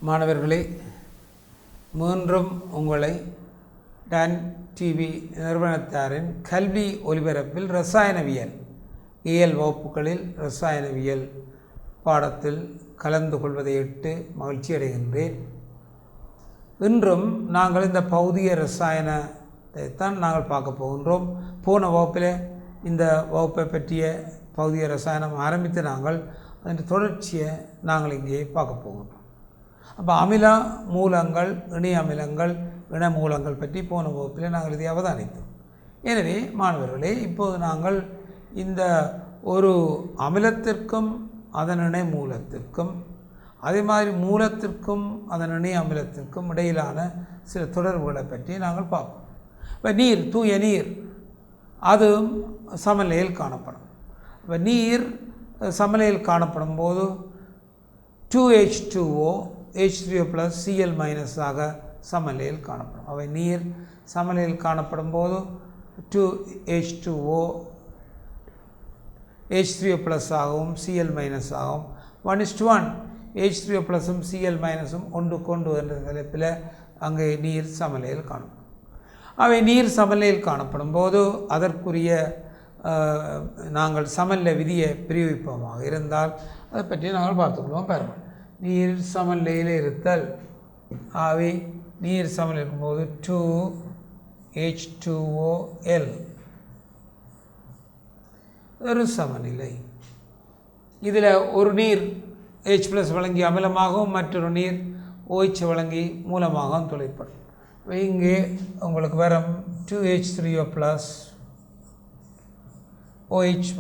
மாணவர்களே, மீண்டும் உங்களை டான் டிவி நிறுவனத்தாரின் கல்வி ஒலிபரப்பில் இரசாயனவியல் இயல் வகுப்புகளில் இரசாயனவியல் பாடத்தில் கலந்து கொள்வதையிட்டு மகிழ்ச்சி அடைகின்றேன். இன்றும் நாங்கள் இந்த பௌதிக இரசாயனத்தைத்தான் நாங்கள் பார்க்க போகின்றோம். போன வகுப்பில் இந்த வகுப்பை பற்றிய பௌதிக இரசாயனம் ஆரம்பித்து நாங்கள் அதன் தொடர்ச்சியை நாங்கள் இங்கே பார்க்க போகின்றோம். அப்போ அமில மூலங்கள், இணை அமிலங்கள், இன மூலங்கள் பற்றி போன வகுப்பில் நாங்கள் இதை அவதானித்தோம். எனவே மாணவர்களே, இப்போது நாங்கள் இந்த ஒரு அமிலத்திற்கும் அதன் இணை மூலத்திற்கும், அதே மாதிரி மூலத்திற்கும் அதன் இணை அமிலத்திற்கும் இடையிலான சில தொடர்புகளை பற்றி நாங்கள் பார்ப்போம். இப்போ நீர், தூய நீர், அது சமநிலையில் காணப்படும். இப்போ நீர் சமநிலையில் காணப்படும் போது 2H2O H3O + Cl- ஆக சமநிலையில் காணப்படும். அவை நீர் சமநிலையில் காணப்படும் போது 2H2O H3O+ ஆகவும் Cl- ஆகவும் 1:1 H3O+ம் Cl- ஒன்றுக்கொண்டு என்ற தலைப்பில் அங்கே நீர் சமநிலையில் காணப்படும். அவை நீர் சமநிலையில் காணப்படும் போது அதற்குரிய நாங்கள் சமநிலை விதியை பிரயோகிப்போமாக இருந்தால் அதை பற்றி நாங்கள் பார்த்துக்கொள்வோம். பாருங்கள், நீர் சமநிலையில் இருத்தல். ஆகவே நீர் சமநிலை இருக்கும்போது 2H2OL ஒரு சமநிலை. இதில் ஒரு நீர் H+ வழங்கி அமிலமாகவும் மற்றொரு நீர் OH வழங்கி மூலமாகவும் தொழிற்படும். இங்கே உங்களுக்கு வரும் 2H3O+ OH-.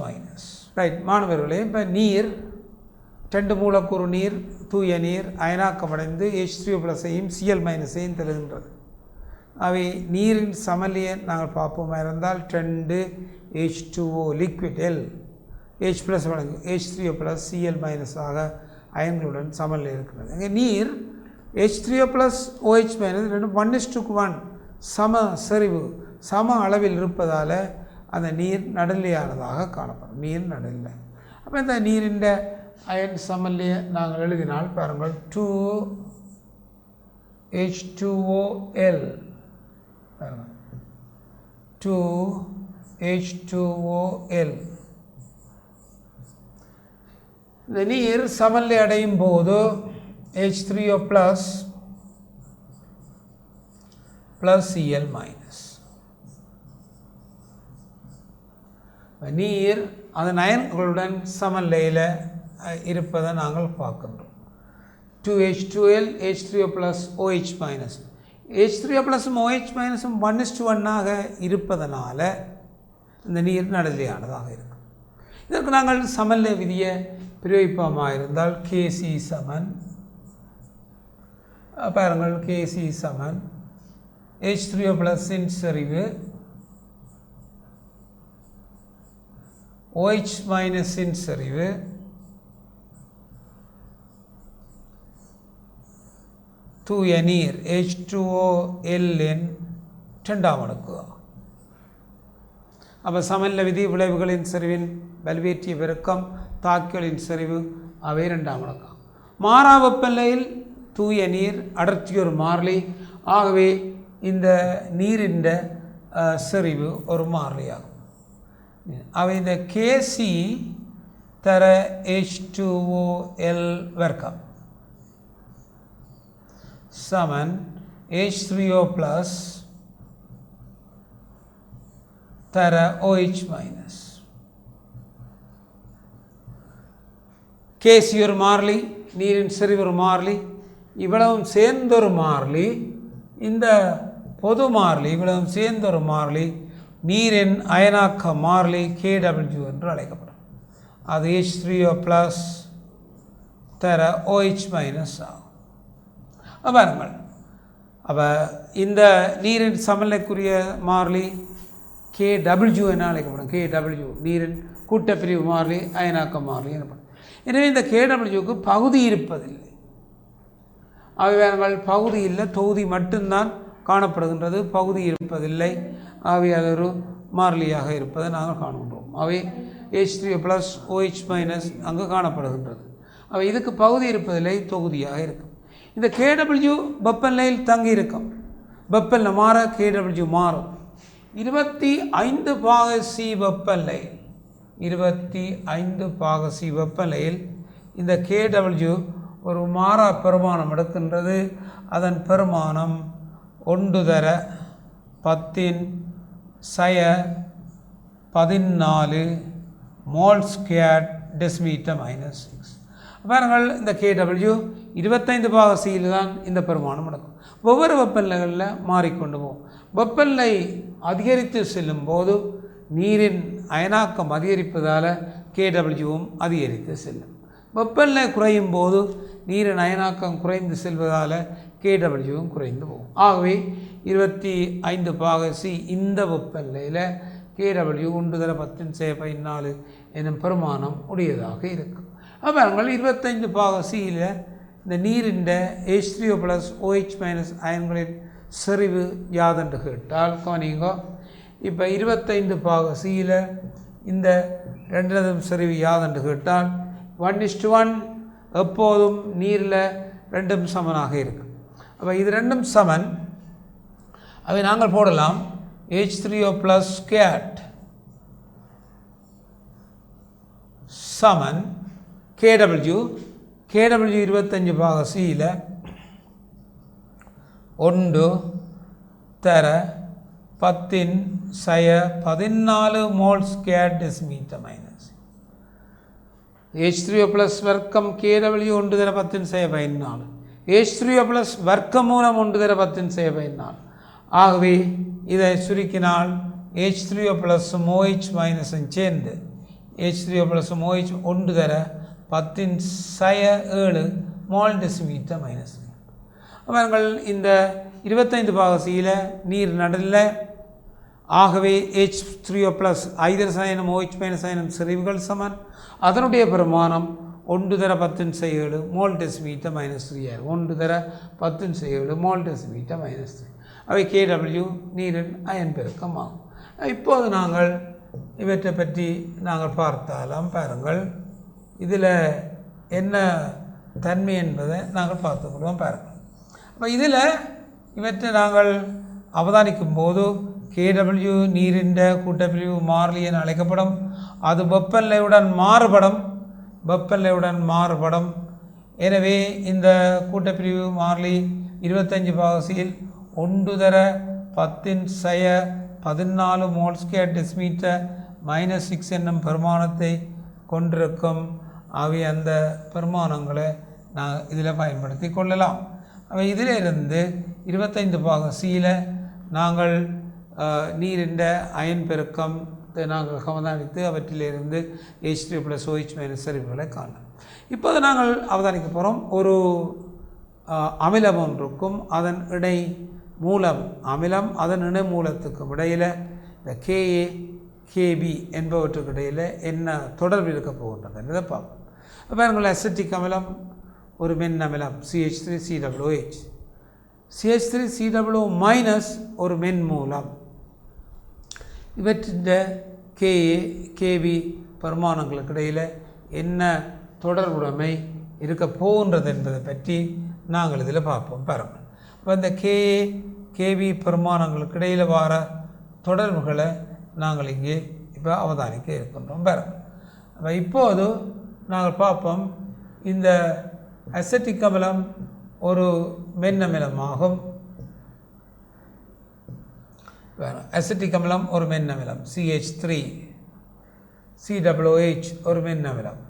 ரைட் மாணவர்களே, இப்போ நீர் 2 மூலக்கூறு நீர், தூய நீர் அயனாக்கமடைந்து H3O+ஐயும் Cl- தருகின்றது. அவை நீரின் சமநிலையை நாங்கள் பார்ப்போமா இருந்தால் 2H2O லிக்விட் L H+ வழங்கும் H3O+ Cl- ஆக அயன்களுடன் சமநிலை இருக்கிறது. இங்கே நீர் H3O+ OH- ரெண்டும் 1:1 சம செறிவு, சம அளவில் இருப்பதால் அந்த நீர் நடுநிலையானதாக காணப்படும். நீர் நடுநிலை. அப்போ இந்த நீரின் அயன் சமநிலையை நாங்கள் எழுதினால் பாருங்கள், 2H2OL 2H2OL. இந்த நீர் சமநிலை அடையும் போது H3O+ Cl-. நீர் அதன் அயன்களுடன் சமநிலையில் இருப்பதை நாங்கள் பார்க்கின்றோம். 2H2L H3O+ OH-. H3O+ம் OH-ம் 1:1 இருப்பதனால இந்த நீர் நடுநிலையானதாக இருக்கும். இதற்கு நாங்கள் சமநிலை விதியை பிரயோகிப்போமாக இருந்தால் Kc சமன், பாருங்கள், Kc சமன் H3O+இன் செறிவு OH- செறிவு தூய நீர் H2OL-இன் 2ஆம் அடுக்கு. அப்போ சமநிலை விதி விளைவுகளின் செறிவின் வலுவேற்றிய பெருக்கம் தாக்கிகளின் செறிவு அவை 2ஆம் அடுக்கு. மாறா வெப்பநிலையில் தூய நீர் அடர்த்தி ஒரு மாறிலி. ஆகவே இந்த நீரின் செறிவு ஒரு மாறிலியாகும். அவை இந்த Kc தர H2OL வர்க்கம் சமன் H3O+ தர OH-. Kc ஒரு மாறிலி, நீரின் செறிவு ஒரு மாறிலி, இவ்வளவும் சேர்ந்தொரு மாறிலி, இந்த பொது மாறிலி இவ்வளவும் சேர்ந்தொரு மாறிலி நீரின் அயனாக்க மாறிலி Kw என்று அழைக்கப்படும். அது H3O+ தர OH- ஆகும். பாருங்கள், அப்போ இந்த நீரின் சமநிலைக்குரிய மாறிலி Kw என அழைக்கப்படும். Kw நீரின் கூட்டப்பிரிவு மாறிலி, அயனாக்க மாறிலி எனப்படும். எனவே இந்த Kwக்கு பகுதி இருப்பதில்லை. அவை பகுதி இல்லை, தொகுதி மட்டும்தான் காணப்படுகின்றது, பகுதி இருப்பதில்லை. அவை அது ஒரு மாறிலியாக இருப்பதை நாங்கள் காணுகின்றோம். அவை H3O+ OH- அங்கு காணப்படுகின்றது. அவை இதுக்கு பகுதி இருப்பதில்லை, தொகுதியாக இருக்கும். இந்த KW வெப்பநிலையில் தங்கி இருக்கும். வெப்பநிலை மாற KW மாறும். 25 பாக C வெப்பநிலை 25 பாக C வெப்பநிலையில் இந்த KW ஒரு மாறா பெருமானம் எடுக்கின்றது. அதன் பெருமானம் 1×10⁻14 மோல் ஸ்கொயர் டெசிமீட்டர் -6. பாருங்கள், இந்த KW 25 பாக Cயில் தான் இந்த பெருமானம் நடக்கும். ஒவ்வொரு வெப்பநிலைகளில் மாறிக்கொண்டு போகும். வெப்பநிலை அதிகரித்து செல்லும் போது நீரின் அயனாக்கம் அதிகரிப்பதால் KWவும் அதிகரித்து செல்லும். வெப்பநிலை குறையும் போது நீரின் அயனாக்கம் குறைந்து செல்வதால் KWவும் குறைந்து போகும். ஆகவே 25 பாக C இந்த வெப்பநிலையில் KW 1×10⁻14 எனும் பெருமானம் உடையதாக இருக்கும். பாருங்கள், 25 பாக Cயில் இந்த நீரின் H3O+OH- அயன்களின் செறிவு யாதென்று கேட்டால் கவனிங்க. இப்போ 25 பாக Cயில் இந்த ரெண்டதும் செறிவு யாதென்று கேட்டால் 1:1 எப்போதும் நீரில் ரெண்டும் சமனாக இருக்கும். அப்போ இது ரெண்டும் சமன். அவை நாங்கள் போடலாம் H3O+² சமன் KW 25 பாக Cயில் 1×10⁻14 மோல் ஸ்கொயர் டெசிமீட்டர் -. H3O+ வர்க்கம் KW 1×10⁻14 H3O+ வர்க்கமூலம் 1×10⁻14. ஆகவே இதை சுருக்கினால் H3O+ம் OH- சேர்ந்து H3O+ம் OH 1×10⁻7 மோல் டெசிமீட்டர் -. அவர்கள் இந்த 25 பாக Cயில் நீர் நடல. ஆகவே H3O+ ஐதரசயனம் OH- அயனம் செறிவுகள் சமன். அதனுடைய பெருமானம் 1×10⁻7 மோல் டெசிமீட்டர் -3. 1×10⁻7 mole decimetre -3. அவை KW நீரின் அயன் பெருக்கம் ஆகும். இப்போது நாங்கள் இவற்றை பற்றி நாங்கள் பார்த்தாலும் பாருங்கள், இதில் என்ன தன்மை என்பதை நாங்கள் பார்த்துக்கொள்வோம். பாருங்கள், அப்போ இதில் இவற்றை நாங்கள் அவதானிக்கும் போது KW நீரின் கூட்டப்பிரிவு மாறிலி என அழைக்கப்படும். அது வெப்பநிலையுடன் மாறுபடும். எனவே இந்த கூட்டப்பிரிவு மாறிலி 25 பாக Cயில் 1×10⁻14 மோல் ஸ்கொயர் டெசிமீட்டர் -6 என்னும் பெருமானத்தை கொண்டிருக்கும். அவை அந்த பெருமானங்களை நான் இதில் பயன்படுத்தி கொள்ளலாம். அவை இதிலிருந்து 25 பாக Cயில் நாங்கள் நீரின் அயன் பெருக்கம் நாங்கள் அவதானித்து அவற்றிலிருந்து H3O+OH- செறிவுகளை காணலாம். இப்போது நாங்கள் அவதானிக்க போகிறோம். ஒரு அமிலம் ஒன்றுக்கும் அதன் இணை மூலம் அமிலம் அதன் இணை மூலத்துக்கும் இடையில் இந்த Ka Kb என்பவற்றுக்கு இடையில் என்ன தொடர்பு இருக்க போகின்றது என்பதை பார்ப்போம். பாருங்கள், அசிட்டிக் அமிலம் ஒரு மென் அமிலம் CH3COOH. CH3COO- ஒரு மென் மூலம். இவற்றின் Ka Kb பெருமானங்களுக்கு இடையில் என்ன தொடர்புடைமை இருக்க போகின்றது என்பதை பற்றி நாங்கள் இதில் பார்ப்போம். பாருங்கள், இப்போ இந்த Ka Kb பெருமானங்களுக்கு இடையில் வர தொடர்புகளை நாங்கள் இங்கே இப்போ அவதானிக்க இருக்கின்றோம். பாருங்கள், அப்போ இப்போது நாங்கள் பார்ப்போம். இந்த அசிட்டிக் அமிலம் ஒரு மென் அமிலமாகும். அசிட்டிக் அமிலம் ஒரு மென் அமிலம். CH3COOH ஒரு மென் அமிலம்.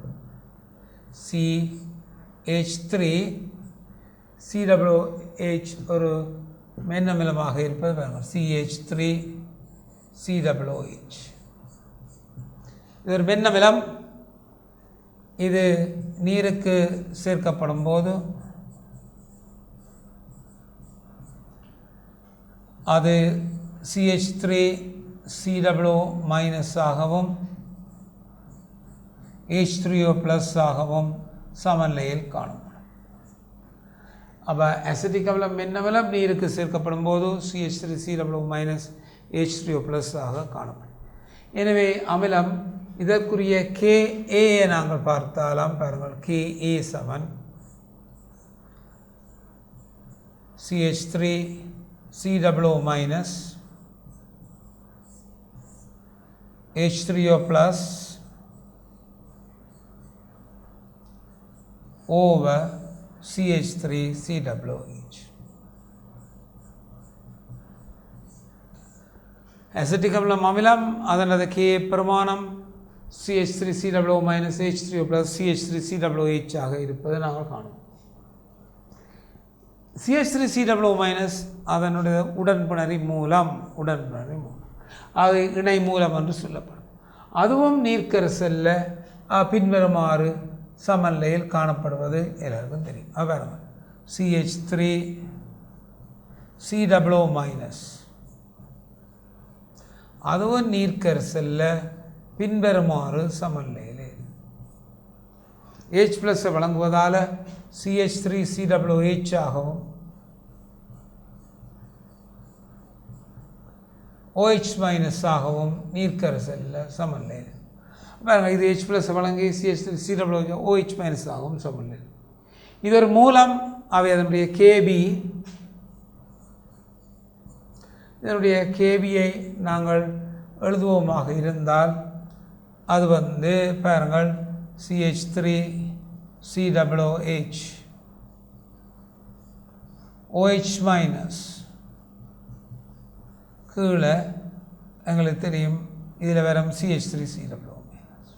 CH3COOH ஒரு மென் அமிலமாக இருப்பது பாருங்கள். CH3COOH இது ஒரு மென் அமிலம். இது நீருக்கு சேர்க்கப்படும் போது அது CH3COO- ஆகவும் H3O+ ஆகவும் சமநிலையில் காணப்படும். அப்போ அசிட்டிக் அமிலம் மென் அமிலம் நீருக்கு சேர்க்கப்படும் போது CH3COO- H3O+ ஆக காணப்படும். எனவே அமிலம் இதற்குரிய Ka நாங்கள் பார்த்தாலாம். பாருங்கள், Ka சமன் CH3 COO minus H3O plus over CH3 COOH. Acetic அமிலம் அமிலம் அதனது Ka பிரமாணம் CH3 COO minus H3O plus CH3 COOH ஆக இருப்பதை நாங்கள் காணுவோம். CH3 COO minus அதனுடைய உடன்பிணறி மூலம் அது இணை மூலம் என்று சொல்லப்படும். அதுவும் நீர்க்கரசல்ல பின்வருமாறு சமநிலையில் காணப்படுவது எல்லாருக்கும் தெரியும். பாருங்கள், CH3 COO minus அதுவும் நீர்க்கரசல்ல பின்வருமாறு சமநிலையில் H+ வழங்குவதால் CH3 COOH ஆகவும் OH மைனஸ் ஆகவும் நீர்க்கரசல்ல சமநிலையில் பாருங்கள். இது H+ வழங்கி CH3 COOH OH மைனஸ் ஆகவும் சமநிலையில். இது ஒரு மூலம். அவை அதனுடைய KB, இதனுடைய KBயை நாங்கள் எழுதுவோமாக இருந்தால் அது பாருங்கள் CH3 COOH OH மைனஸ் கீழே எங்களுக்கு தெரியும் இதில் வரும் CH3 COO மைனஸ்.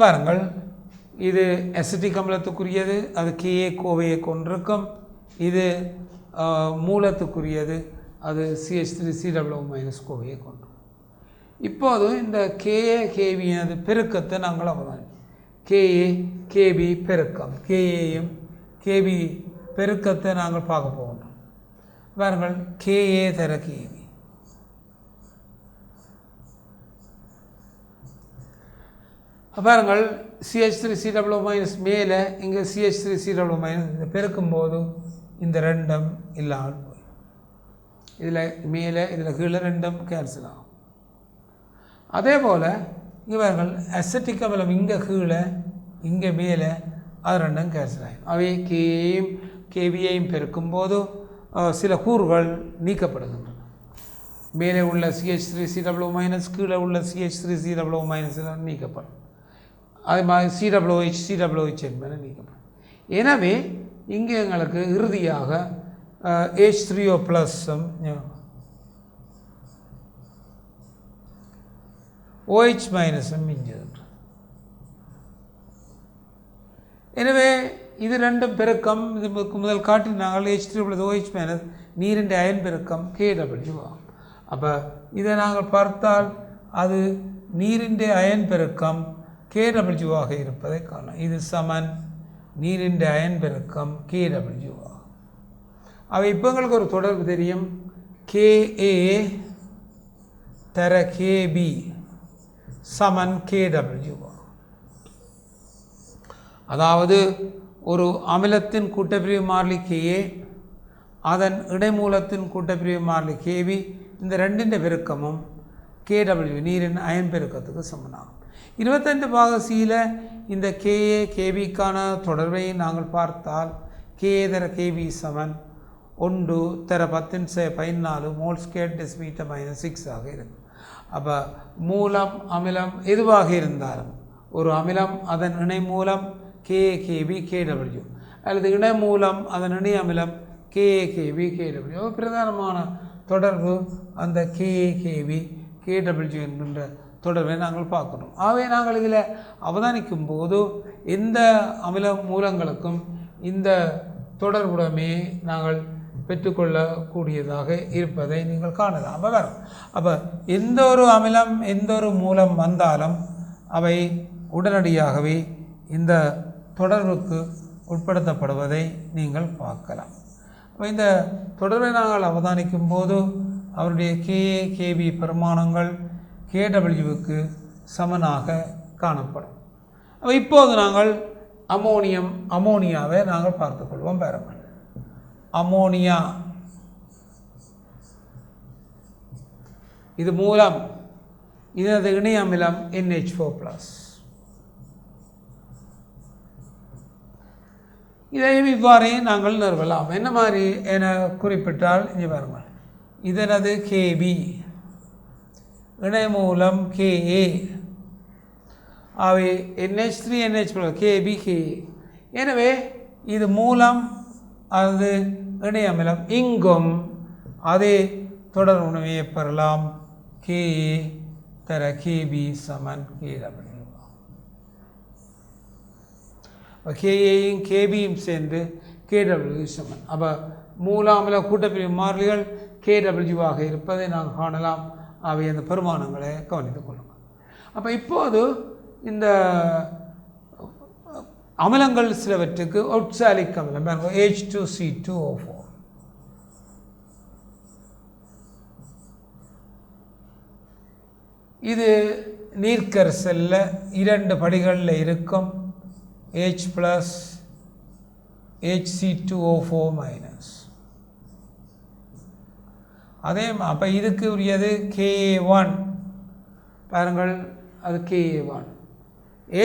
பாருங்கள், இது அசிட்டிக் அமிலத்துக்குரியது, அது Ka கோவையை கொண்டிருக்கும். இது மூலத்துக்குரியது, அது CH3 COO மைனஸ் கோவையை கொண்டிருக்கும். இப்போது இந்த Ka Kb அது பெருக்கத்தை நாங்கள் அவதானிப்போம். Ka Kb பெருக்கம், Kaயும் Kb பெருக்கத்தை நாங்கள் பார்க்க போகின்றோம். பாருங்கள், Ka தர Kb பாருங்கள் CH3 COO மைனஸ் மேலே இங்கே CH3 COO மைனஸ் இந்த பெருக்கும்போது இந்த ரெண்டும் இல்லாமல் போய் இதில் மேலே இதில் கீழே ரெண்டும் கேன்சல் ஆகும். அதே போல் இங்கே பாருங்கள் அசிட்டிக் அமிலம் இங்கே கீழே இங்கே மேலே அது ரெண்டும் கேன்சல் ஆகும். அவை Kaயையும் Kbயையும் பெருக்கும்போது சில கூறுகள் நீக்கப்படுகின்றன. மேலே உள்ள CH3 COO மைனஸ் கீழே உள்ள CH3 COO மைனஸ் எல்லாம் நீக்கப்படும். அது மாதிரி COOH என்பது நீக்கப்படும். எனவே இங்கே எங்களுக்கு இறுதியாக H3O ப்ளஸ்ஸும் OH மைனஸும் மிஞ்சுகின்ற. எனவே இது ரெண்டும் பெருக்கம். இதுக்கு முதல் காட்டினாங்கள் H3O + OH மைனஸ் நீரின் அயன் பெருக்கம் KW ஆகும். அப்போ இதை நாங்கள் பார்த்தால் அது நீரின் அயன் பெருக்கம் KW ஆக இருப்பதை காணலாம். இது சமன் நீரின் அயன் பெருக்கம் KW ஆகும். அவை இப்போ எங்களுக்கு ஒரு தொடர்பு தெரியும். Ka தர Kb சமன் KW ஆகும். அதாவது ஒரு அமிலத்தின் கூட்டப்பிரிவு மாறிலி Ka, அதன் இடைமூலத்தின் கூட்டப்பிரிவு மாறிலி Kb, இந்த ரெண்டின் பெருக்கமும் KW நீரின் அயன் பெருக்கத்துக்கு சமனாகும். 25 பாக சியில் இந்த Ka Kbக்கான தொடர்பை நாங்கள் பார்த்தால் Ka தர Kb சமன் 1 தர 10⁻14 மோல்ஸ்கேர் டெசிமீட்டர் -6 ஆக இருக்கும். அப்போ மூலம் அமிலம் எதுவாக இருந்தாலும் ஒரு அமிலம் அதன் இணை மூலம் Ka Kb KW அல்லது இணை மூலம் அதன் இணை அமிலம் Ka Kb KW பிரதானமான தொடர்பு அந்த Ka Kb KW என்கின்ற தொடர்பை நாங்கள் பார்க்கணும். ஆகவே நாங்கள் இதில் அவதானிக்கும் போது எந்த அமில மூலங்களுக்கும் இந்த தொடர்புடமே நாங்கள் பெற்றுக்கொள்ளக்கூடியதாக இருப்பதை நீங்கள் காணலாம். அப்போ எந்த ஒரு அமிலம் எந்த ஒரு மூலம் வந்தாலும் அவை உடனடியாகவே இந்த தொடர்புக்கு உட்படுத்தப்படுவதை நீங்கள் பார்க்கலாம். அப்போ இந்த தொடர்பை நாங்கள் அவதானிக்கும் போது அவருடைய Ka Kb பிரமாணங்கள் KWக்கு சமனாக காணப்படும். அப்போ இப்போது நாங்கள் அமோனியாவை நாங்கள் பார்த்துக்கொள்வோம். பாருங்கள், அமோனியா இது மூலம், இதனது இணை அமிலம் NH4+. இதையும் இவ்வாறே நாங்கள் நிறுவலாம். என்ன மாதிரி என குறிப்பிட்டால் இங்கே பாருங்கள், இதனது கேபி இணைமூலம் KA அவை NH3 NH KB KA. எனவே இது மூலம் அது இணையமிலம், இங்கும் அதே தொடர் உணவையை பெறலாம். KA தர KB சமன் KW. KAயும் KBயும் சேர்ந்து KW சமன். அப்போ மூலாமில கூட்டப்பிரிவு மாறிலிகள் KW இருப்பதை நாம் காணலாம். அவை அந்த பெருமானங்களை கவனித்துக் கொள்ளுங்கள். அப்போ இப்போது இந்த அமிலங்கள் சிலவற்றுக்கு ஒட்சாலிக் அமிலம் H2C2O4, இது நீர்க்கரசல்ல 2 படிகளில் இருக்கும். H + HC2O4-. அதே அப்போ இதுக்கு உரியது Ka1 பாருங்கள், அது Ka1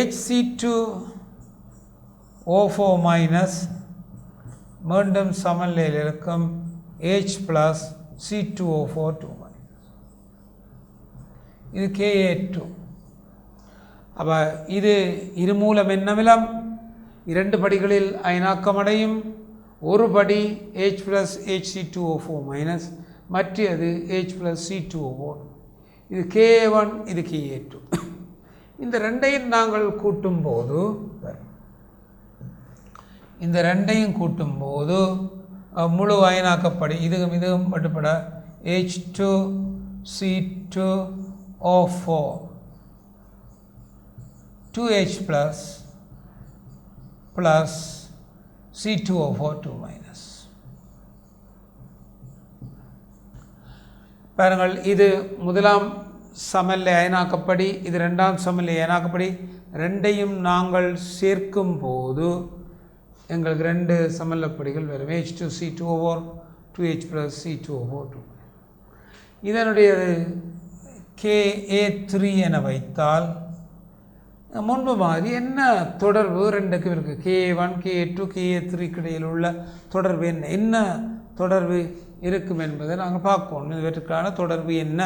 HC2O4- மீண்டும் சமநிலையில் இருக்கும் H + C2O4-. இது Ka2. அப்போ இது இருமூலம் என்னமிலம் 2 படிகளில் அயனாக்கமடையும். ஒரு படி H + HC2O4-, மற்றது H + C2O4. இது Ka1, இது Ka2. இந்த ரெண்டையும் நாங்கள் கூட்டும்போது, இந்த ரெண்டையும் கூட்டும்போது முழு அயனாக்கப்படி இதுவும் மட்டுப்பட H2C2O4 2H + C2O4-. பாருங்கள், இது முதலாம் சமநிலை அயனாக்கப்படி, இது ரெண்டாம் சமநிலை அயனாக்கப்படி. ரெண்டையும் நாங்கள் சேர்க்கும் போது எங்களுக்கு 2 சமநிலைப்படிகள் வரும். H2C2O4 2H + C2O4-. இதனுடைய Ka3 என வைத்தால் முன்பு மாதிரி என்ன தொடர்பு ரெண்டுக்கும் இருக்குது. Ka1 Ka2 Ka3க்கு இடையில் உள்ள தொடர்பு என்ன தொடர்பு இருக்கும் என்பதை நாங்கள் பார்க்கணும். இவற்றுக்கான தொடர்பு என்ன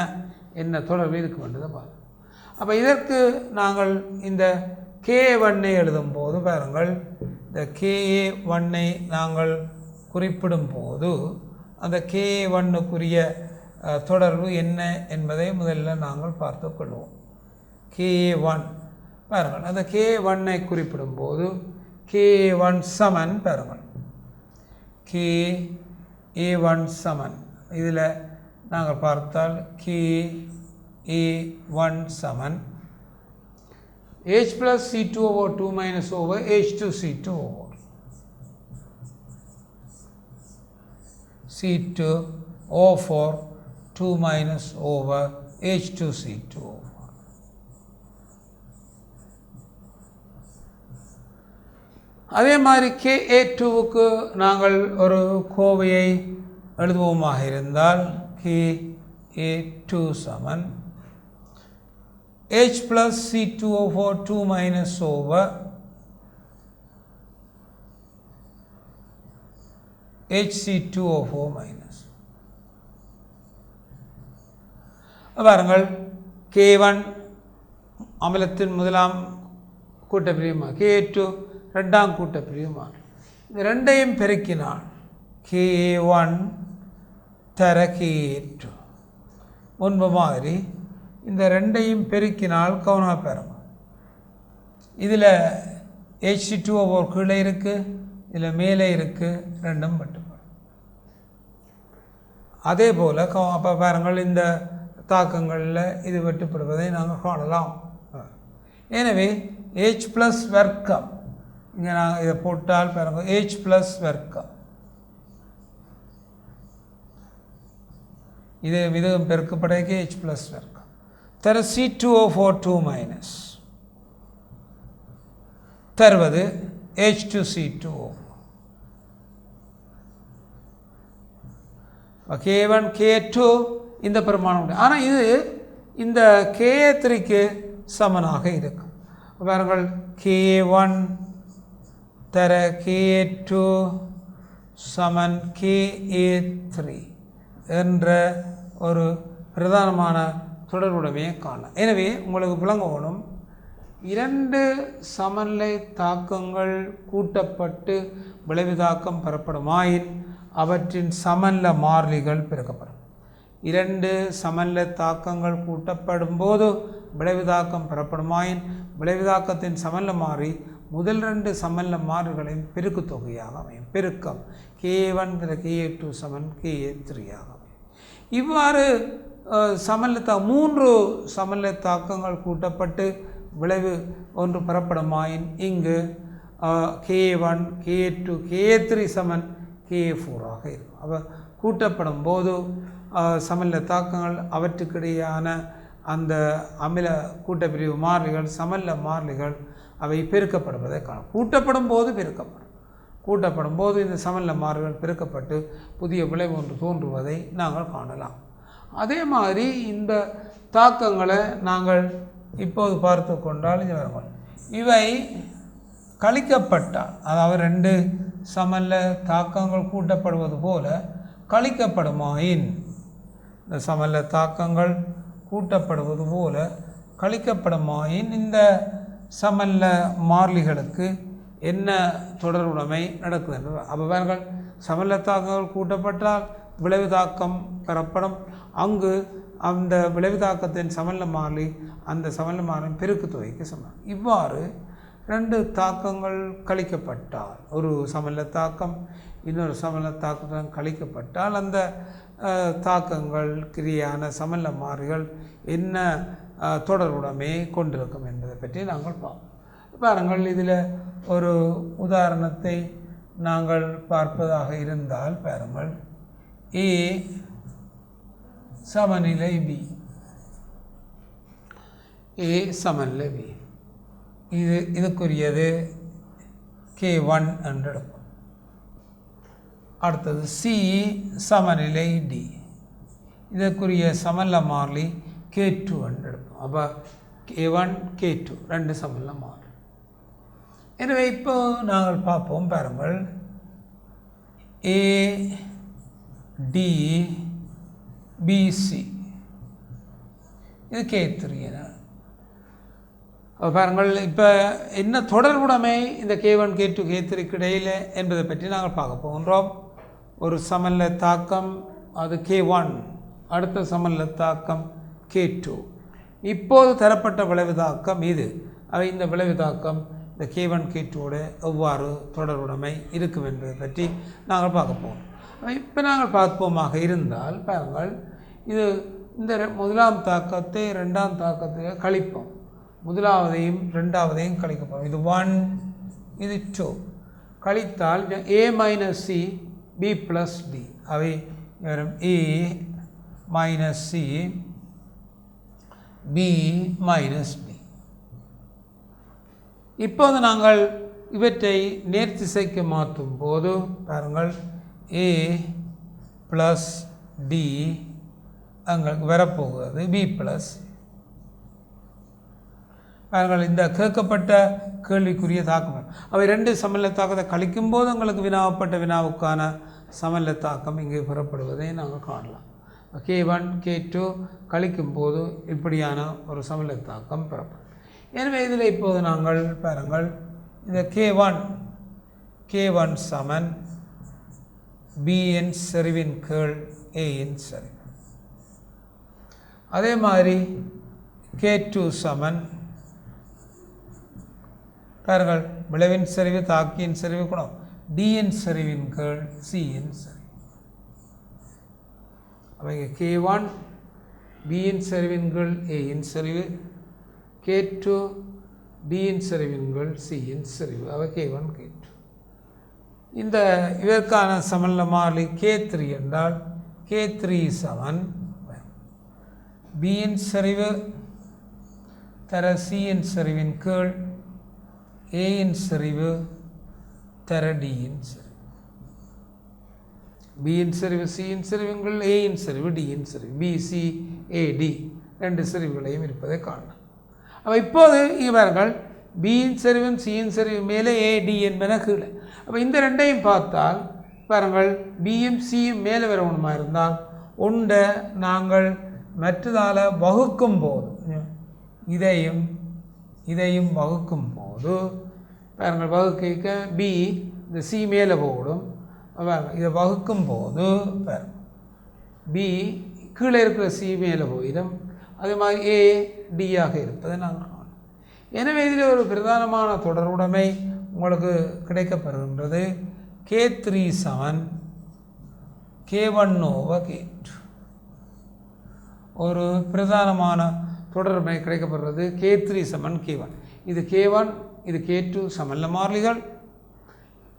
தொடர்பு இருக்கும் என்பதை பார்க்கணும். அப்போ இதற்கு நாங்கள் இந்த Ka1-ஐ எழுதும் போது பாருங்கள், இந்த Ka1-ஐ நாங்கள் குறிப்பிடும் போது அந்த Ka1-க்குரிய தொடர்பு என்ன என்பதை முதலில் நாங்கள் பார்த்து கொள்வோம். Ka1 பாருங்கள், அந்த Ka1-ஐ குறிப்பிடும் போது Ka1 சமன் பாருங்கள், Ka1 சமன். இதில் நாங்கள் பார்த்தால் Ka1 சமன் H + C2O4 - H2C2O4 C2O4 2- H2C2O4. அதே மாதிரி Ka2க்கு நாங்கள் ஒரு கோவையை எழுதுவோமாக இருந்தால் Ka2 சமன் H + C2O4 2- HC2O4-. பாருங்கள், K1 அமிலத்தின் முதலாம் கூட்டப்பிரிவுமா, Ka2 ரெண்டாம் கூட்டப்பிரிவுமா. இந்த ரெண்டையும் பெருக்கினால் Ka1 தர Ka2. முன்பு மாதிரி இந்த ரெண்டையும் பெருக்கினால் கவனமாக பெறும். இதில் HC2O4 கீழே இருக்குது, இதில் மேலே இருக்குது, ரெண்டும் மட்டுப்படும். அதே போல் அப்போ பாருங்கள், இந்த தாக்கங்களில் இது வெட்டுப்படுவதை நாங்கள் காணலாம். எனவே H + வர்க்கம், இங்கே நாங்கள் இதை போட்டால் பாருங்கள், H + வர்க்கம் இது மிகவும் பெருக்கப்படைக்கு H + வர்க்கம் தர C2O4 2- தருவது H2C2O4. K1 K2 இந்த பெருமானம் உண்டு. ஆனால் இது இந்த Ka3க்கு சமனாக இருக்கும். பாருங்கள், K1 தர KA2 சமன் KA3 என்ற ஒரு பிரதானமான தொடர்புடைமையை காணலாம். எனவே உங்களுக்கு விளங்கணும், இரண்டு சமநிலை தாக்கங்கள் கூட்டப்பட்டு விளைவு தாக்கம் பெறப்படுமாயின் அவற்றின் சமநிலை மாறிலிகள் பெருக்கப்படும். இரண்டு சமநிலை தாக்கங்கள் கூட்டப்படும் போது விளைவு தாக்கம் பெறப்படுமாயின் விளைவு தாக்கத்தின் சமநிலை மாறி முதல் ரெண்டு சமநிலை மாறிகளின் பெருக்கு தொகையாக அமையும். பெருக்கம் KA1 KA2 சமன் KA3 ஆக அமையும். இவ்வாறு மூன்று சமநிலை தாக்கங்கள் கூட்டப்பட்டு விளைவு ஒன்று பெறப்படுமாயின் இங்கு KA1 KA2 KA3 சமன் KA4 ஆக இருக்கும். அவ கூட்டப்படும் போது சமநிலை தாக்கங்கள் அவற்றுக்கிடையான அந்த அமில கூட்டப்பிரிவு மாறிலிகள் சமநிலை மாறிலிகள் அவை பெருக்கப்படுவதை காணும். கூட்டப்படும் போது கூட்டப்படும் போது இந்த சமநிலை மாறிலிகள் பெருக்கப்பட்டு புதிய விளைவு ஒன்று தோன்றுவதை நாங்கள் காணலாம். அதே மாதிரி இந்த தாக்கங்களை நாங்கள் இப்போது பார்த்து கொண்டால் இவை கழிக்கப்பட்டால், அதாவது ரெண்டு சமநிலை தாக்கங்கள் கூட்டப்படுவது போல கழிக்கப்படுமாயின், இந்த சமநிலை தாக்கங்கள் கூட்டப்படுவது போல கழிக்கப்படுமாயின் இந்த சமநிலை மாறிலிகளுக்கு என்ன தொடர்புடைமை நடக்குது என்று அவர்கள் சமநிலை தாக்கங்கள் கூட்டப்பட்டால் விளைவு தாக்கம் பெறப்படும். அங்கு அந்த விளைவு தாக்கத்தின் சமநிலை மாறிலி அந்த சமநிலை மாறிலின் பெருக்கு தொகைக்கு சமம். இவ்வாறு ரெண்டு தாக்கங்கள் கழிக்கப்பட்டால், ஒரு சமநிலை தாக்கம் இன்னொரு சமநிலை தாக்கத்துடன் கழிக்கப்பட்டால் அந்த தாக்கங்கள் கிரியான சமநிலை மாறிகள் என்ன தொடர்புடைமையை கொண்டிருக்கும் என்பதை பற்றி நாங்கள் பாருங்கள். இதில் ஒரு உதாரணத்தை நாங்கள் பார்ப்பதாக இருந்தால் பாருங்கள், A சமநிலை B, A சமநிலை B, இதுக்குரியது K1 என்று எடுப்போம். அடுத்தது C சமநிலை D, இதற்குரிய சமநிலை மாறிலி K2 என்று எடுப்போம். அப்போ K1 K2 ரெண்டு சமநிலை மாறிலி. எனவே இப்போ நாங்கள் பார்ப்போம் பாருங்கள், A D BC இது K3 என பாருங்கள். இப்போ என்ன தொடர்புடைமை இந்த K1 K2 K3 இடையில் என்பதை பற்றி நாங்கள் பார்க்க போகின்றோம். ஒரு சமநிலை தாக்கம் அது K1, அடுத்த சமநிலை தாக்கம் K2. இப்போது தரப்பட்ட விளைவு தாக்கம் இது. அவை இந்த விளைவு தாக்கம் இந்த K1 K2 எவ்வாறு தொடர்புடைமை இருக்கும் என்பதை பற்றி நாங்கள் பார்க்க போவோம். இப்போ நாங்கள் பார்ப்போமாக இருந்தால் பாருங்கள், இது இந்த முதலாம் தாக்கத்தை ரெண்டாம் தாக்கத்தை கழிப்போம். முதலாவதையும் ரெண்டாவதையும் கழிக்கப்போம். இது 1, இது 2. கழித்தால் A - C B + D அவை வரும். A - C B - D. இப்போது நாங்கள் இவற்றை நேர்த்திசைக்கு மாற்றும் போது பாருங்கள், A + D அங்களுக்கு வரப்போகிறது B + பாருங்கள். இந்த கேட்கப்பட்ட கேள்விக்குரிய தாக்கம் அவை ரெண்டு சமநிலை தாக்கத்தை கழிக்கும் போது எங்களுக்கு வினாவப்பட்ட வினாவுக்கான சமநிலை தாக்கம் இங்கே பெறப்படுவதை நாங்கள் காணலாம். K1 K2 கழிக்கும் போது இப்படியான ஒரு சமநிலை தாக்கம் பெறப்படும். எனவே இதில் இப்போது நாங்கள் பாருங்கள், இந்த K1 சமன் Bன் செறிவின் கீழ் Aன் செறிவு. அதே மாதிரி K2 சமன் பாருங்கள், விளைவின் செறிவு தாக்கியின் செறிவு குணம் Dன் செறிவின் கீழ் Cன் செறிவு. அவங்க K1 Bன் செறிவின் கீழ் Aன் செறிவு, K2 Dன் செறிவின் கீழ் Cன் செறிவு. அவை K1 K2. இந்த இதற்கான சமநிலை மாறிலி K3 என்றால் K3 சமன் Bன் செறிவு தர Cன் செறிவின் கீழ் Aன் செறிவு தர Dன் செறிவு. Bன் செறிவு Cன் செறிவின் கீழ் Aன் செறிவு Dன் செறிவு. BC AD ரெண்டு செறிவுகளையும் இருப்பதை காணலாம். அப்போ இப்போது இவர்கள் பியின் செறிவும் சியின் செறிவு மேலே ஏடி என்பன கீழே. அப்போ இந்த ரெண்டையும் பார்த்தால் பாருங்கள், பியும் சியும் மேலே வரணுமா இருந்தால் ஒன்றை நாங்கள் மற்றதால் வகுக்கும் போது இதையும் வகுக்கும் போது பாருங்கள், வகுக்க பி இந்த சி மேலே போடும். இதை வகுக்கும் போது பாருங்கள், பி கீழே இருக்கிற சி மேலே போயிடும். அதே மாதிரி ஏ டியாக இருப்பதை நாங்கள் காணோம். எனவே இதில் ஒரு பிரதானமான தொடர்புடைமை உங்களுக்கு கிடைக்கப்பெறுகின்றது. K3 சமன் K1/K2. ஒரு பிரதானமான தொடர்பை கிடைக்கப்படுறது. K3 சமன் K1. இது K1, இது K2 சமல்ல மாறிலிகள்.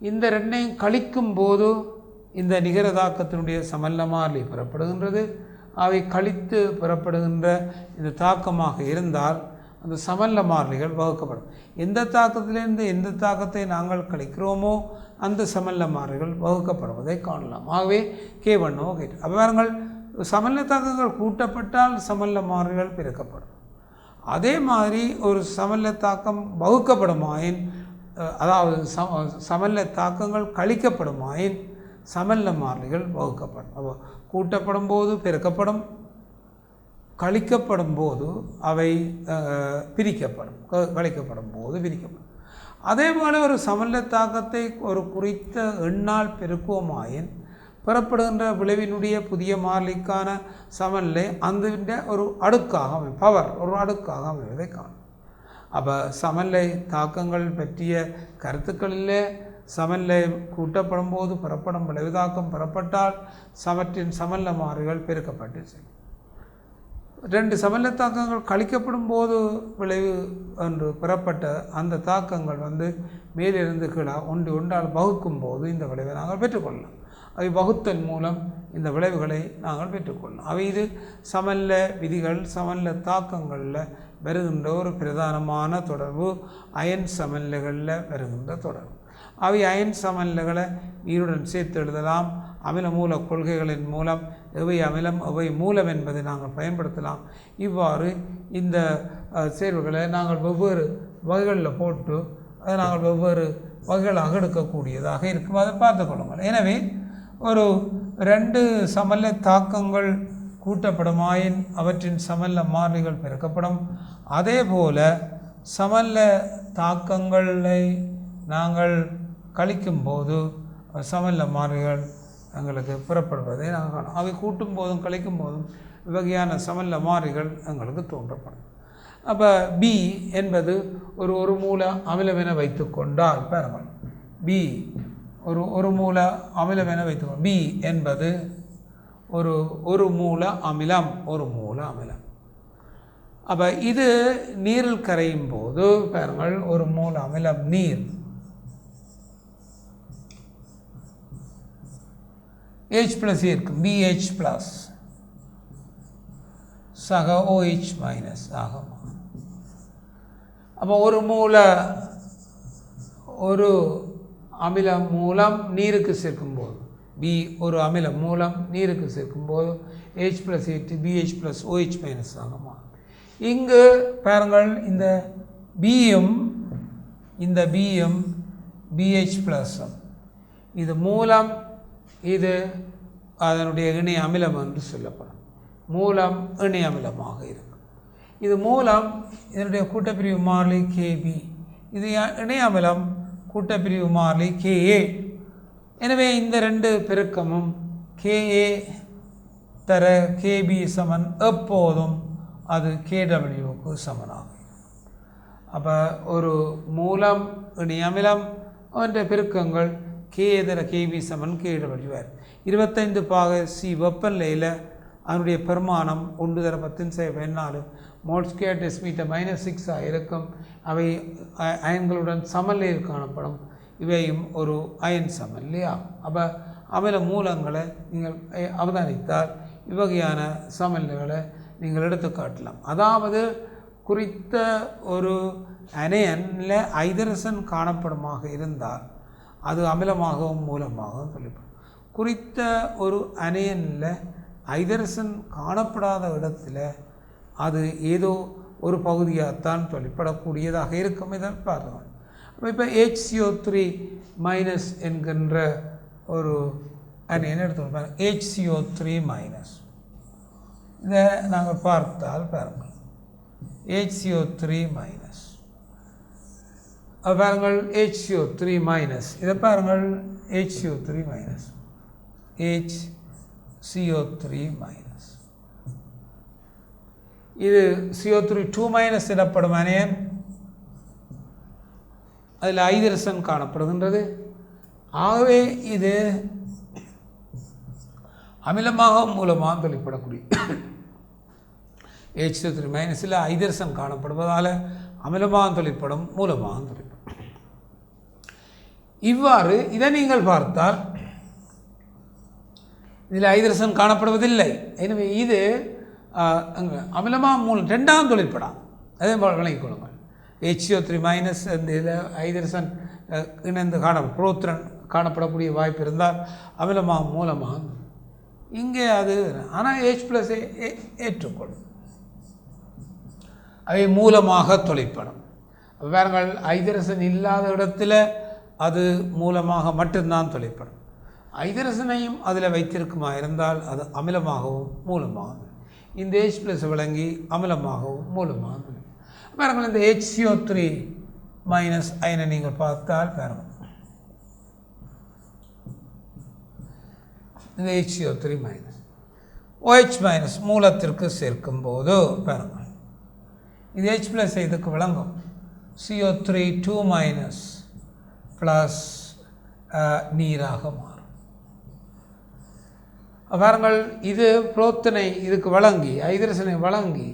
இந்த ரெண்டையும் கழிக்கும் போது இந்த நிகரதாக்கத்தினுடைய சமல்ல மாறிலி பெறப்படுகின்றது. அவை கழித்து பெறப்படுகின்ற இந்த தாக்கமாக இருந்தால் அந்த சமல்ல மாறிலிகள் வகுக்கப்படும். எந்த தாக்கத்திலிருந்து எந்த தாக்கத்தை நாங்கள் கழிக்கிறோமோ அந்த சமல்ல மாறிலிகள் வகுக்கப்படுவதை காணலாம். ஆகவே K1/K2. அவ்வாறுங்கள் சமல்ல தாக்கங்கள் கூட்டப்பட்டால் சமல்ல மாறிலிகள் பெருக்கப்படும். அதே மாதிரி ஒரு சமல்ல தாக்கம் வகுக்கப்படுமாயின், அதாவது சமல்ல தாக்கங்கள் கழிக்கப்படுமாயின் சமல்ல மாறிலிகள் வகுக்கப்படும். அப்போ கூட்டப்படும் போது பெருக்கப்படும், கழிக்கப்படும் போது அவை பிரிக்கப்படும், கழிக்கப்படும் போது பிரிக்கப்படும். அதே போல் ஒரு சமல்ல தாக்கத்தை ஒரு குறித்த எண்ணால் பெருக்குவோமாயின் பெறப்படுகின்ற விளைவினுடைய புதிய மாறிலிக்கான சமநிலை அந்த ஒரு அடுக்காக பவர் ஒரு அடுக்காக அமைவதை காணும். அப்போ சமநிலை தாக்கங்கள் பற்றிய கருத்துக்களிலே சமநிலை கூட்டப்படும் போது பெறப்படும் விளைவுதாக்கம் பெறப்பட்டால் சமற்றின் சமல்ல மாறிகள் பெருக்கப்பட்டு செய்யும். 2 சமல்ல தாக்கங்கள் கழிக்கப்படும் போது விளைவு என்று பெறப்பட்ட அந்த தாக்கங்கள் மேலிருந்து கீழே ஒன்றால் வகுக்கும் போது இந்த விளைவை நாங்கள் பெற்றுக்கொள்ளலாம். அவை வகுத்தல் மூலம் இந்த விளைவுகளை நாங்கள் பெற்றுக்கொள்ளலாம். அவை இது சமல்ல விதிகள், சமல்ல தாக்கங்களில் வருகின்ற ஒரு பிரதானமான தொடர்பு. அயன் சமநிலைகளில் வருகின்ற தொடர்பு. அவை அயன் சமநிலைகளை நீருடன் சேர்த்து எழுதலாம். அமில மூல கொள்கைகளின் மூலம் எவை அமிலம் எவை மூலம் என்பதை நாங்கள் பயன்படுத்தலாம். இவ்வாறு இந்த சேர்வுகளை நாங்கள் வெவ்வேறு வகைகளில் போட்டு அதை நாங்கள் வெவ்வேறு வகைகளாக எடுக்கக்கூடியதாக இருக்கும். அதை பார்த்து கொள்ளுங்கள். எனவே ஒரு 2 சமல்ல தாக்கங்கள் கூட்டப்படுமாயின் அவற்றின் சமல்ல மாறிலிகள் பெருக்கப்படும். அதே போல சமல்ல தாக்கங்களை நாங்கள் கழிக்கும் போது சமல்ல மாறிலிகள் எங்களுக்கு புறப்படுவதை நாங்கள் காணும். அவை கூட்டும் போதும் கழிக்கும் போதும் வகையான சமல்ல மாறிலிகள் எங்களுக்கு தோன்றப்படும். அப்போ பி என்பது ஒரு மூல அமிலம் என வைத்து கொண்டால் பாருங்கள், பி ஒரு மூல அமிலம் என வைத்துக்கொள். பி என்பது ஒரு மூல அமிலம், ஒரு மூல அமிலம். அப்போ இது நீரில் கரையும் போது பாருங்கள், ஒரு மூல அமிலம் நீர் H+ இருக்கும், BH+ சக OH- ஆகும். அப்போ ஒரு அமிலம் மூலம் நீருக்கு சேர்க்கும்போது பி ஒரு அமிலம் மூலம் நீருக்கு சேர்க்கும்போது H+8 BH+ OH- ஆகுமா. இங்கு பாருங்கள், இந்த பியும் BH+ இது மூலம், இது அதனுடைய இணை அமிலம் என்று சொல்லப்படும். மூலம் இணை அமிலமாக இருக்கும். இது மூலம் இதனுடைய கூட்டப்பிரிவு மாறிலி KB, இது இணை அமிலம் கூட்டப்பிரிவு மாறிலி KA. எனவே இந்த 2 பெருக்கமும் KA தர KB சமன் எப்போதும் அது KWக்கு சமனாகும். அப்போ ஒரு மூலம் இணை அமிலம் என்ற பெருக்கங்கள் K தர KB சமன் KW. 25 பாக C வெப்பநிலையில் அதனுடைய பெருமானம் 1 தர 10⁴ மோல்/m² -6 இருக்கும். அவை அயன்களுடன் சமநிலையில் காணப்படும். இவையும் ஒரு அயன் சமநிலை ஆகும். அப்போ அமில மூலங்களை நீங்கள் அவதானித்தால் இவ்வகையான சமநிலைகளை நீங்கள் எடுத்து காட்டலாம். அதாவது குறித்த ஒரு அயனில் ஐதரசன் காணப்படுமாக இருந்தால் அது அமிலமாகவும் மூலமாகவும் சொல்லப்படும். குறித்த ஒரு அயனில் ஐதரசன் காணப்படாத இடத்துல அது ஏதோ ஒரு பகுதியாகத்தான் தொழிற்படக்கூடியதாக இருக்கும். இதை பாருங்கள். இப்போ HCO3 மைனஸ் என்கின்ற ஒரு அணியன் எடுத்துக்கொள்ளும். HCO3 மைனஸ் இதை நாங்கள் பார்த்தால் பாருங்கள், HCO3 மைனஸ் பாருங்கள், HCO3 மைனஸ் இதை பாருங்கள், HCO3 மைனஸ் HCO3 மைனஸ் இது CO3 2 மைனஸ் எனப்படும் அணியன். அதில் ஹைட்ரஜன் காணப்படுகின்றது. ஆகவே இது அமிலமாக மூலமாக தொழிற்படக்கூடிய HCO3 மைனஸில் ஹைட்ரஜன் காணப்படுவதால் அமிலமாக தொழிற்படும், மூலமாக தொழிற்படும். இவ்வாறு இதை நீங்கள் பார்த்தால் இதில் ஹைட்ரஜன் காணப்படுவதில்லை. எனவே இது அமிலமாக மூலம் ரெண்டாம் தொழிற்படாம். அதே போல் விளங்கிக் கொள்ளுங்கள். HCO3 மைனஸ் இதில் ஹைட்ரஜன் இணைந்து புரோத்திரன் காணப்படக்கூடிய வாய்ப்பு இருந்தால் அமிலமாக மூலமாக இங்கே அது, ஆனால் H+ ஏற்றுக்கொள்ளும், அவை மூலமாக தொழிற்படும். பாருங்கள், ஹைட்ரஜன் இல்லாத இடத்துல அது மூலமாக மட்டும்தான் தொழிற்படும். ஹைட்ரஜனையும் அதில் வைத்திருக்குமா இருந்தால் அது அமிலமாகவும் மூலமாகவும், இந்த H+ விளங்கி அமிலமாகவும் மூலமாகவும். பாருங்கள், இந்த HCO3 மைனஸ் அயனை நீங்கள் பார்த்தால் பாருங்கள், இந்த HCO3 மைனஸ் OH மைனஸ் மூலத்திற்கு சேர்க்கும் போது பாருங்கள், இது H+ இதுக்கு விளங்கும். CO3 2 மைனஸ் ப்ளஸ் நீராக மாறும். பாருங்கள், இது புரோத்தனை இதுக்கு வழங்கி ஹைட்ரஜனை வழங்கி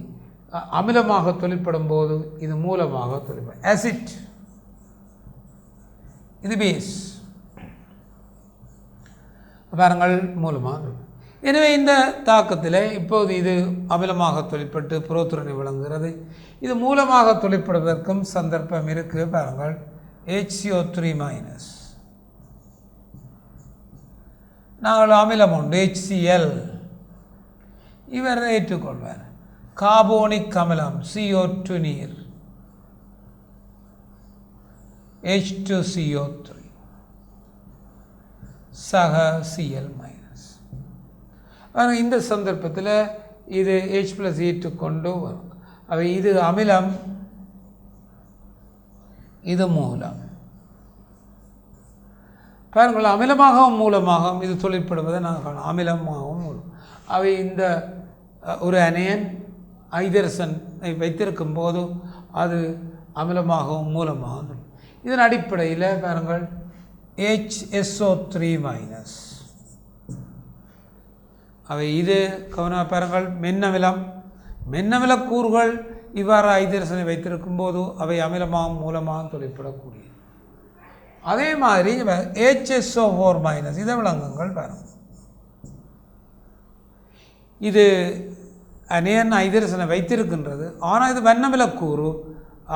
அமிலமாக தொழிற்படும் போது இது மூலமாக தொழிற்படும். ஆசிட் இது பேஸ், பாருங்கள் மூலமாக. எனவே இந்த தாக்கத்தில் இப்போது இது அமிலமாக தொழிற்பட்டு புரோத்திரனை வழங்குகிறது. இது மூலமாக தொழிற்படுவதற்கும் சந்தர்ப்பம் இருக்குது. பாருங்கள், HCO3 மைனஸ் நாங்கள் அமிலம் உண்டு HCl, இவர் ஏற்றுக்கொள்வார். கார்போனிக் அமிலம் CO2 நீர் H2CO3 சக Cl மைனஸ். இந்த சந்தர்ப்பத்தில் இது H+ ஏற்றுக்கொண்டு வரும். அவை இது அமிலம், இது மூலம். பாருங்கள், அமிலமாகவும் மூலமாகவும் இது தொழிற்படுவதை நாங்கள் காணலாம். அமிலமாகவும் மூலம் அவை இந்த ஒரு அணையன் ஹைட்ரஜனை வைத்திருக்கும் போது அது அமிலமாகவும் மூலமாகவும். இதன் அடிப்படையில் பாருங்கள், HSO3 மைனஸ் அவை இது பாருங்கள் மென்னமிலம். மென்னமில கூறுகள் இவ்வாறு ஹைட்ரஜனை வைத்திருக்கும் போது அவை அமிலமாகவும் மூலமாகவும் தொழிற்படக்கூடிய. அதே மாதிரி HSO4 மைனஸ் இதை விளங்குங்கள். பாருங்கள், இது அணையன் ஹைட்ரஜனை வைத்திருக்கின்றது, ஆனால் இது வண்ணமிலக்கூறு.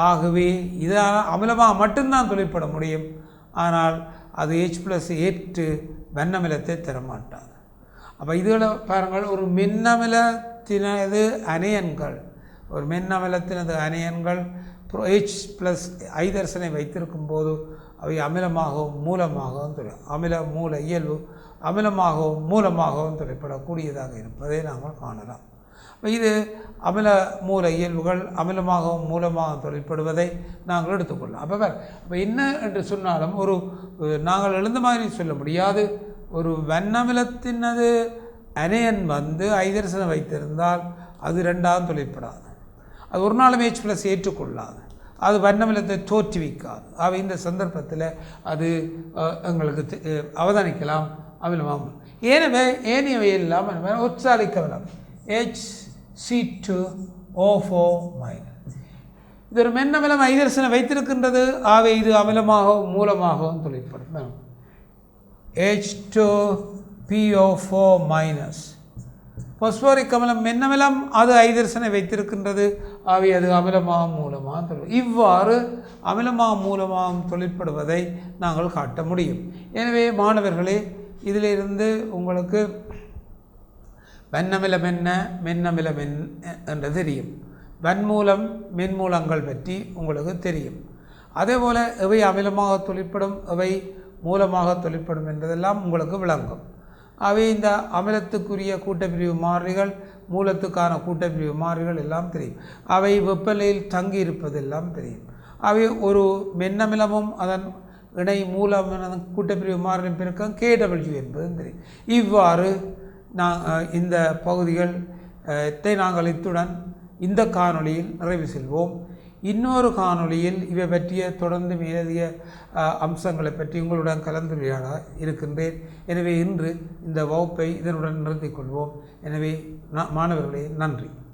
ஆகவே இது அமிலமாக மட்டும்தான் தொழிற்பட முடியும். ஆனால் அது H+ ஏற்று வண்ணமிலத்தை தரமாட்டாது. அப்போ இதில் பாருங்கள், ஒரு மின்னமிலத்தினது அணையன்கள், ஒரு மின்னமிலத்தினது அணையன்கள் H+ ஹைட்ரஜனை வைத்திருக்கும் போது அவை அமிலமாகவும் மூலமாகவும் அமில மூல இயல்பு அமிலமாகவும் மூலமாகவும் தொழிற்படக்கூடியதாக இருப்பதை நாங்கள் காணலாம். இது அமில மூல இயல்புகள் அமிலமாகவும் மூலமாகவும் தொழிற்படுவதை நாங்கள் எடுத்துக்கொள்ளலாம். அப்போ என்ன என்று சொன்னாலும் ஒரு நாங்கள் எழுந்த மாதிரி சொல்ல முடியாது. ஒரு வண்ணமிலத்தினது அணையன் ஹைட்ரஜனை வைத்திருந்தால் அது ரெண்டாவது தொழிற்படாது. அது ஒரு நாளும் H+ ஏற்றுக்கொள்ளாது. அது வண்ணமிலத்தை தோற்றுவிக்காது. அவை இந்த சந்தர்ப்பத்தில் அது எங்களுக்கு அவதானிக்கலாம் அமிலமாகும். ஏனையவை இல்லாமல் ஒற்சாலிக்க அமிலம் HC2O4 மைனஸ் இது ஒரு மென்னமிலம் ஹைட்ரஜனை வைத்திருக்கின்றது. ஆகவே இது அமிலமாகவும் மூலமாகவும் தொழிற்படும். H2PO4 மைனஸ் பாஸ்போரிக் அமிலம் மென்னமிலம், அது ஹைட்ரஜனை வைத்திருக்கின்றது. ஆகவே அது அமிலமாகவும் மூலமாகவும் தொழில். இவ்வாறு அமிலமாகவும் மூலமாகவும் தொழிற்படுவதை நாங்கள் காட்ட முடியும். எனவே மாணவர்களே, இதிலிருந்து உங்களுக்கு வெண்ணமிலம் என்ன மென்னமிலம் என்று தெரியும். வன்மூலம் மின்மூலங்கள் பற்றி உங்களுக்கு தெரியும். அதேபோல் எவை அமிலமாக தொழிற்படும் எவை மூலமாக தொழிற்படும் என்பதெல்லாம் உங்களுக்கு விளங்கும். அவை இந்த அமிலத்துக்குரிய கூட்டப்பிரிவு மாறிகள் மூலத்துக்கான கூட்டப்பிரிவு மாறிகள் எல்லாம் தெரியும். அவை வெப்பநிலையில் தங்கி இருப்பதெல்லாம் தெரியும். அவை ஒரு மென்னமிலமும் அதன் இணை மூலம் கூட்டப்பிரிவு மாறின் பெருக்கம் KW என்பதும் தெரியும். இவ்வாறு இந்த பகுதிகள் நாங்கள் இத்துடன் இந்த காணொளியில் நிறைவு செல்வோம். இன்னொரு காணொளியில் இவை பற்றிய தொடர்ந்து மேலதிக அம்சங்களை பற்றி உங்களுடன் கலந்துரையாட இருக்கின்றேன். எனவே இன்று இந்த வகுப்பை இதனுடன் நிறுத்திக் கொள்வோம். எனவே மாணவர்களே, நன்றி.